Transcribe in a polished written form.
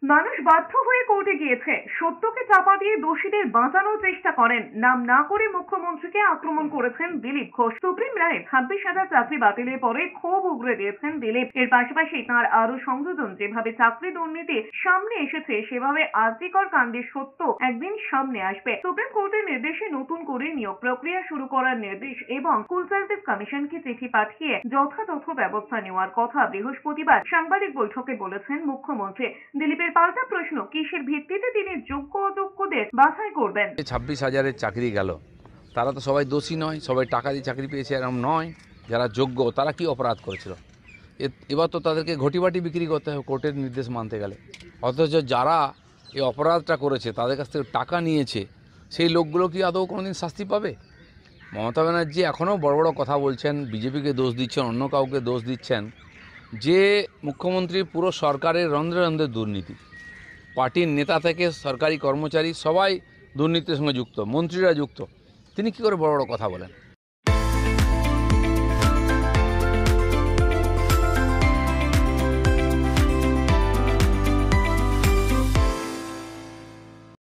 মানুষ বাধ্য হয়ে কোর্টে গিয়েছে, সত্যকে চাপা দিয়ে দোষীদের বাঁচানোর চেষ্টা করেন। নাম না করে মুখ্যমন্ত্রীকে আক্রমণ করেছেন দিলীপ ঘোষ। সুপ্রিম রায়ে 26,000 চাকরি বাতিলের পরে ক্ষোভ উগরে দিয়েছেন দিলীপ। এর পাশাপাশি তাঁর আরো সংযোজন, যেভাবে চাকরি দুর্নীতি সামনে এসেছে সেভাবে আরজিকর কাণ্ডের সত্য একদিন সামনে আসবে। সুপ্রিম কোর্টের নির্দেশে নতুন করে নিয়োগ প্রক্রিয়া শুরু করার নির্দেশ এবং স্কুল সার্ভিস কমিশনকে চিঠি পাঠিয়ে যথাযথ ব্যবস্থা নেওয়ার কথা বৃহস্পতিবার সাংবাদিক বৈঠকে বলেছেন মুখ্যমন্ত্রী। দিলীপের পাল্টা প্রশ্ন, কিসের ভিত্তিতে তিনি যোগ্য অযোগ্যদের বাছাই করবেন? 26,000-এর চাকরি গেল, তারা তো সবাই দোষী নয়, সবাই টাকা দিয়ে চাকরি পেয়েছে এরকম নয়। যারা যোগ্য তারা কি অপরাধ করেছিল? এবার তো তাদেরকে ঘটিবাটি বিক্রি করতে হবে কোর্টের নির্দেশ মানতে গেলে। অথচ যারা এই অপরাধটা করেছে, তাদের কাছ থেকে টাকা নিয়েছে, সেই লোকগুলো কি আদৌ কোনোদিন শাস্তি পাবে? মমতা ব্যানার্জি এখনও বড় বড় কথা বলছেন, বিজেপিকে দোষ দিচ্ছেন, অন্য কাউকে দোষ দিচ্ছেন, যে মুখ্যমন্ত্রী পুরো সরকারের রন্ধ্রে রন্ধ্রে দুর্নীতি। পার্টির নেতা থেকে সরকারি কর্মচারী সবাই দুর্নীতির সঙ্গে যুক্ত, মন্ত্রীরা যুক্ত। তিনি কি করে বড় বড় কথা বলেন?